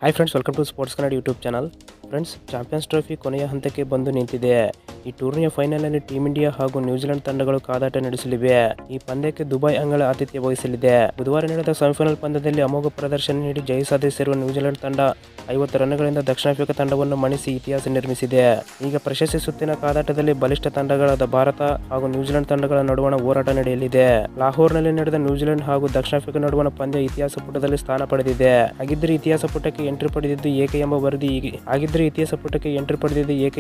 Hi friends, welcome to sports Kannada YouTube channel. Friends, champions trophy ಕೊನೆಯ ಹಂತಕ್ಕೆ ಬಂದು ನಿಂತಿದೆ. ಈ ಟೂರ್ನಿಯ ಫೈನಲ್ನಲ್ಲಿ ಟೀಮ್ ಇಂಡಿಯಾ ಹಾಗೂ ನ್ಯೂಜಿಲೆಂಡ್ ತಂಡಗಳು ಕಾದಾಟ ನಡೆಸಲಿವೆ. ಈ ಪಂದ್ಯಕ್ಕೆ ದುಬೈ ಅಂಗಳ ಆತಿಥ್ಯ ವಹಿಸಲಿದೆ. ಬುಧವಾರ ನಡೆದ ಸೆಮಿಫೈನಲ್ ಪಂದ್ಯದಲ್ಲಿ ಅಮೋಘ ಪ್ರದರ್ಶನ ನೀಡಿ ಜಯ ಸಾಧಿಸಿರುವ ನ್ಯೂಜಿಲೆಂಡ್ ತಂಡ 50 ರನ್ಗಳಿಂದ ದಕ್ಷಿಣ ಆಫ್ರಿಕಾ ತಂಡವನ್ನು ಮಣಿಸಿ ಇತಿಹಾಸ ನಿರ್ಮಿಸಿದೆ. ಈಗ ಪ್ರಶಸ್ತಿ ಸುತ್ತಿನ ಕಾದಾಟದಲ್ಲಿ ಬಲಿಷ್ಠ ತಂಡಗಳಾದ ಭಾರತ ಹಾಗೂ ನ್ಯೂಜಿಲೆಂಡ್ ತಂಡಗಳ ನಡುವಣ ಹೋರಾಟ ನಡೆಯಲಿದೆ. ಲಾಹೋರ್ನಲ್ಲಿ ನಡೆದ ನ್ಯೂಜಿಲೆಂಡ್ ಹಾಗೂ ದಕ್ಷಿಣ ಆಫ್ರಿಕಾ ನಡುವಣ ಪಂದ್ಯ ಇತಿಹಾಸ ಪುಟದಲ್ಲಿ ಸ್ಥಾನ ಪಡೆದಿದೆ. ಹಾಗಿದ್ದರೆ ಇತಿಹಾಸ ಪುಟಕ್ಕೆ ಎಂಟ್ರಿ ಪಡೆದಿದ್ದು ಏಕೆ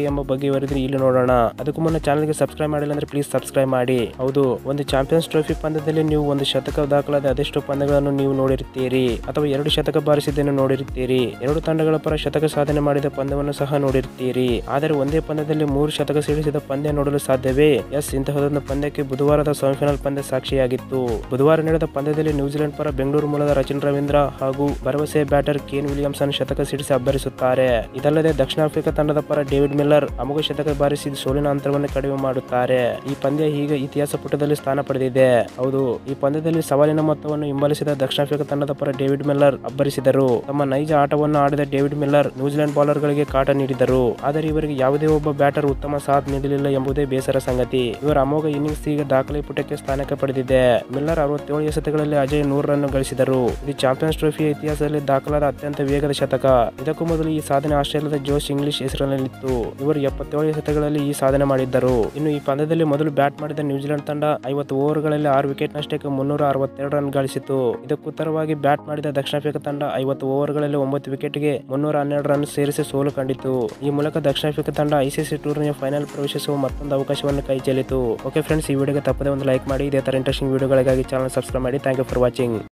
ಎಂಬ ಬಗ್ಗೆ ವರದಿ ಇಲ್ಲಿ ನೋಡೋಣ. ಅದಕ್ಕೂ ಮುನ್ನ ಚಾನಲ್ಗೆ ಸಬ್ಸ್ಕ್ರೈಬ್ ಮಾಡಿಲ್ಲ ಅಂದ್ರೆ ಪ್ಲೀಸ್ ಸಬ್ಸ್ಕ್ರೈಬ್ ಮಾಡಿ. ಹೌದು, ಒಂದು ಚಾಂಪಿಯನ್ಸ್ ಟ್ರೋಫಿ ಪಂದ್ಯದಲ್ಲಿ ನೀವು ಒಂದು ಶತಕ ದಾಖಲಾದ ಅದೆಷ್ಟು ಪಂದ್ಯಗಳನ್ನು ನೀವು ನೋಡಿರುತ್ತೀರಿ, ಅಥವಾ 2 ಶತಕ ಬಾರಿಸಿದ್ದನ್ನು ನೋಡಿರುತ್ತೀರಿ. 2 ತಂಡಗಳ ಪರ ಶತಕ ಸಾಧನೆ ಮಾಡಿದ ಪಂದ್ಯವನ್ನು ಸಹ ನೋಡಿರುತ್ತೀರಿ. ಆದರೆ ಒಂದೇ ಪಂದ್ಯದಲ್ಲಿ 3 ಶತಕ ಸಿಡಿಸಿದ ಪಂದ್ಯ ನೋಡಲು ಸಾಧ್ಯವೇ? ಎಸ್, ಇಂತಹದೊಂದು ಪಂದ್ಯಕ್ಕೆ ಬುಧವಾರದ ಸೆಮಿಫೈನಲ್ ಪಂದ್ಯ ಸಾಕ್ಷಿಯಾಗಿತ್ತು. ಬುಧವಾರ ನಡೆದ ಪಂದ್ಯದಲ್ಲಿ ನ್ಯೂಜಿಲೆಂಡ್ ಪರ ಬೆಂಗಳೂರು ಮೂಲದ ರಚಿನ್ ರವೀಂದ್ರ ಹಾಗೂ ಭರವಸೆ ಬ್ಯಾಟರ್ ಕೇನ್ ವಿಲಿಯಮ್ಸನ್ ಶತಕ ಸಿಡಿಸಿ ಅಬ್ಬರಿಸುತ್ತಾರೆ. ಇದಲ್ಲದೆ ದಕ್ಷಿಣ ಆಫ್ರಿಕಾ ತಂಡದ ಪರ ಡೇವಿಡ್ ಮಿಲ್ಲರ್ ಅಮೋಘ ಶತಕ ಬಾರಿಸಿ ಸೋಲಿನ ಅಂತರವನ್ನು ಕಡಿಮೆ ಮಾಡುತ್ತಾರೆ. ಈ ಪಂದ್ಯ ಈಗ ಇತಿಹಾಸ ಪುಟದಲ್ಲಿ ಸ್ಥಾನ ಪಡೆದಿದೆ. ಹೌದು, ಈ ಪಂದ್ಯದಲ್ಲಿ ಸವಾಲಿನ ಮೊತ್ತವನ್ನು ಹಿಂಬಾಲಿಸಿದ ದಕ್ಷಿಣ ಆಫ್ರಿಕಾ ತಂಡದ ಪರ ಡೇವಿಡ್ ಮಿಲ್ಲರ್ ಅಬ್ಬರಿಸಿದರು. ತಮ್ಮ ನೈಜ ಆಟವನ್ನು ಆಡಿದ ಡೇವಿಡ್ ಮಿಲ್ಲರ್ ನ್ಯೂಜಿಲೆಂಡ್ ಬೌಲರ್ಗಳಿಗೆ ಕಾಟ ನೀಡಿದರು. ಆದರೆ ಇವರಿಗೆ ಯಾವುದೇ ಒಬ್ಬ ಬ್ಯಾಟರ್ ಉತ್ತಮ ಸಾಥ್ ನೀಡಲಿಲ್ಲ ಎಂಬುದೇ ಬೇಸರ ಸಂಗತಿ. ಇವರ ಅಮೋಘ ಇನ್ನಿಂಗ್ಸ್ ಈಗ ದಾಖಲೆ ಪುಟಕ್ಕೆ ಸ್ಥಾನಕ್ಕೆ ಪಡೆದಿದೆ. ಮಿಲ್ಲರ್ 67 ಎಸೆತಗಳಲ್ಲಿ ಅಜಯ್ 100 ರನ್ ಗಳಿಸಿದರು. ಇದು ಚಾಂಪಿಯನ್ಸ್ ಟ್ರೋಫಿಯ ಇತಿಹಾಸದಲ್ಲಿ ದಾಖಲಾದ ಅತ್ಯಂತ ವೇಗದ ಶತಕ. ಇದಕ್ಕೂ ಮೊದಲು ಈ ಸಾಧನೆ ಆಸ್ಟ್ರೇಲಿಯಾದ ಜೋಶ್ ಇಂಗ್ಲಿಷ್ ಹೆಸರಿನಲ್ಲಿತ್ತು. ಇವರು 77 ಎಸೆತಗಳಲ್ಲಿ ಈ ಸಾಧನೆ ಮಾಡಿದ್ದರು. ಇನ್ನು ಈ ಪಂದ್ಯದಲ್ಲಿ ಮೊದಲು ಬ್ಯಾಟ್ ಮಾಡಿದ ನ್ಯೂಜಿಲೆಂಡ್ ತಂಡ 50 ಓವರ್ಗಳಲ್ಲಿ 6 ವಿಕೆಟ್ ನಷ್ಟಕ್ಕೆ 362 ರನ್ ಗಳಿಸಿತು. ಇದಕ್ಕುತ್ತರವಾಗಿ ಬ್ಯಾಟ್ ಮಾಡಿದ ದಕ್ಷಿಣ ಆಫ್ರಿಕಾ ತಂಡ 50 ಓವರ್ಗಳಲ್ಲಿ 9 ವಿಕೆಟ್ಗೆ 312 ರನ್ ಸೇರಿಸಿ ಸೋಲು ಕಂಡಿತು. ಈ ಮೂಲಕ ದಕ್ಷಿಣ ಆಫ್ರಿಕಾ ತಂಡ ಐಸಿಸಿ ಟೂರ್ನಿಯ ಫೈನಲ್ ಪ್ರವೇಶಿಸುವ ಮತ್ತೊಂದು ಅವಕಾಶವನ್ನು ಕೈ ಚೆಲ್ಲಿತು. ಓಕೆ ಫ್ರೆಂಡ್ಸ್, ಈ ವಿಡಿಯೋಗೆ ತಪ್ಪದೆ ಒಂದು ಲೈಕ್ ಮಾಡಿ. ಇದೇ ತರ ಇಂಟ್ರೆಸ್ಟಿಂಗ್ ವಿಡಿಯೋಗಳಿಗಾಗಿ ಚಾನಲ್ ಸಬ್ಸ್ಕ್ರೈಬ್ ಮಾಡಿ. Thank you for watching.